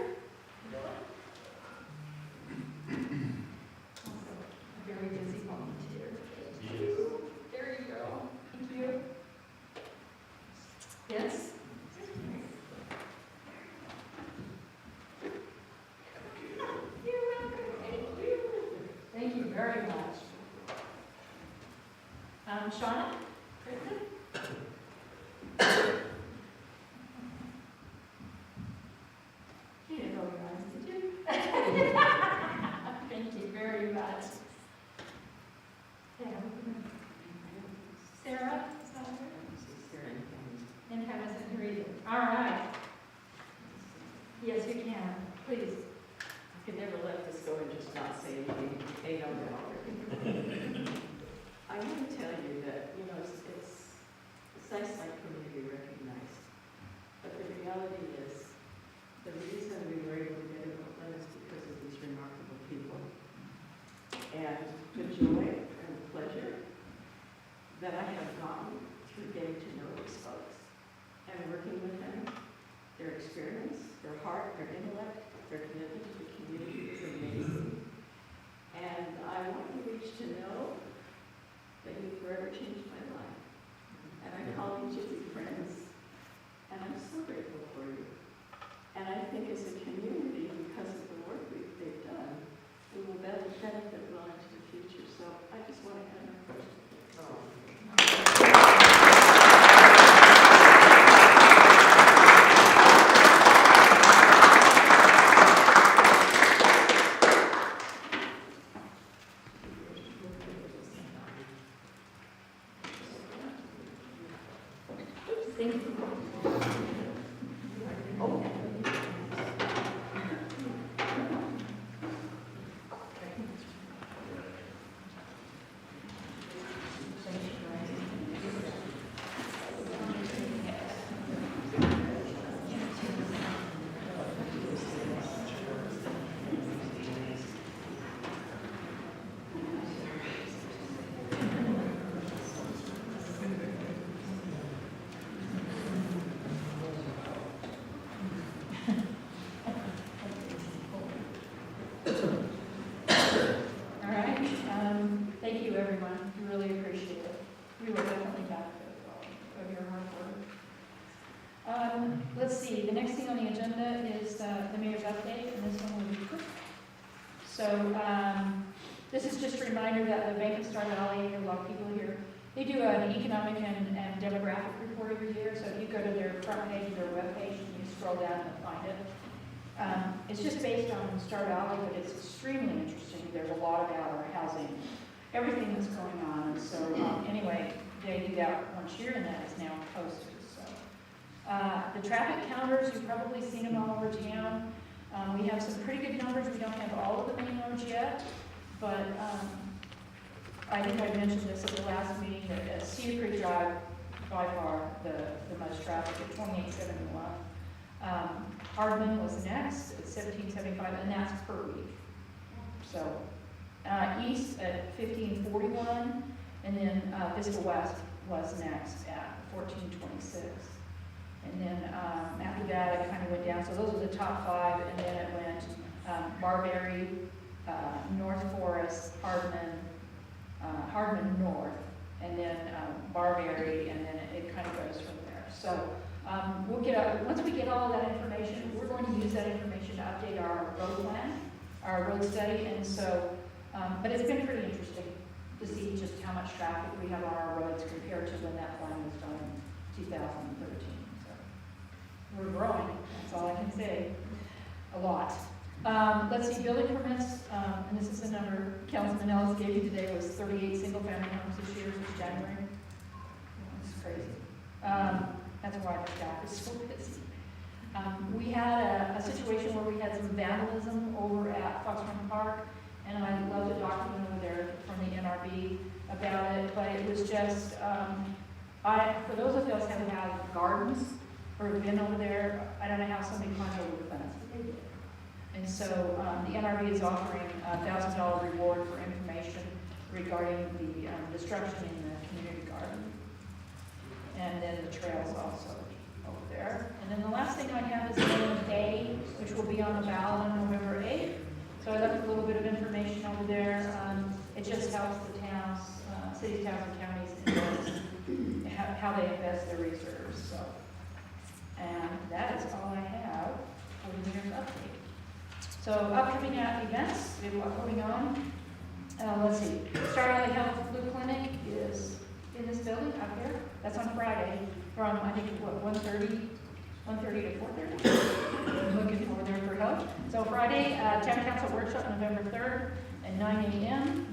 Very busy volunteer. Thank you. There you go. Thank you. Yes? You're welcome. Thank you. Thank you very much. Shauna? You didn't roll your eyes, did you? Thank you very much. Sarah? Is that her? And Hannah's in her either. All right. Yes, you can. Please. I could never let this go and just not say anything. They know that. I want to tell you that, you know, it's nice like for me to be recognized. But the reality is, the reason we were able to get it open is because of these remarkable people. And the joy and the pleasure that I have gotten through getting to know these Let's see, the next thing on the agenda is the mayor's update, and this one will be quick. So, this is just a reminder that the Bank of Star Valley, a lot of people here, they do an economic and demographic report every year, so if you go to their front page of their webpage, and you scroll down and find it. It's just based on Star Valley, but it's extremely interesting. There's a lot about our housing, everything that's going on, and so, anyway, they do that once a year, and that is now posted, so. The traffic counters, you've probably seen them all over town. We have some pretty good numbers. We don't have all of the main roads yet, but I think I mentioned this at the last meeting, that Cedar Creek Drive, by far the most traffic at 2871. Hardman was next at 1775, and that's per week. So, east at 1541, and then Vista West was next at 1426. And then after that, it kind of went down. So those are the top 5, and then it went Barberry, North Forest, Hardman North, and then Barberry, and then it kind of goes from there. So we'll once we get all of that information, we're going to use that information to update our road plan, our road study, and so, but it's been pretty interesting to see just how much traffic we have on our roads compared to when that plan was done in 2013. We're growing, that's all I can say, a lot. Let's see, building permits, and this is the number Councilman Ellis gave you today, was 38 single-family homes this year since January. It's crazy. That's why our staff is so busy. We had a situation where we had some vandalism over at Fox Run Park, and I love the document over there from the NRB about it, but it was just, for those of us who have gardens, or have been over there, I don't know how somebody climbed over the fence, but they did. And so the NRB is offering a $1,000 reward for information regarding the destruction in the community garden. And then the trails also over there. And then the last thing I have is Item A, which will be on the ballot on November 8th. So I left a little bit of information over there. It just helps the towns, cities, towns, and counties invest, how they invest their reserves. So. And that is all I have for the mayor's update. So upcoming events, we have a lot going on. Let's see, Star Valley Health Flu Clinic is in this building up there. That's on Friday from, I think, what, 1:30 to 4:30. I'm looking over there for help. So Friday, Town Council Workshop, November 3rd at 9 a.m.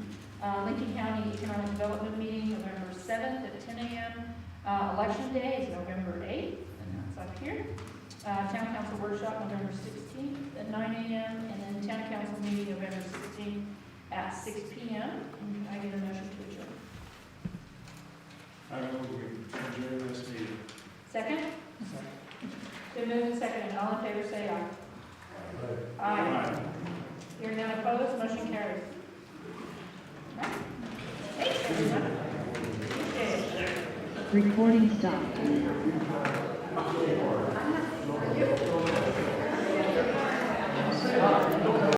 Lincoln County Economic Development Meeting, November 7th at 10 a.m. Election Day is November 8th. Up here. Town Council Workshop, November 16th at 9 a.m. And then Town Council meeting, November 16th at 6 p.m. And I get a motion to adjourn. I will adjourn this meeting. Second? Been moved and seconded. All in favor, say aye. Aye. Hearing none opposed, motion carries. Thanks, everyone. Okay. Recording stopped.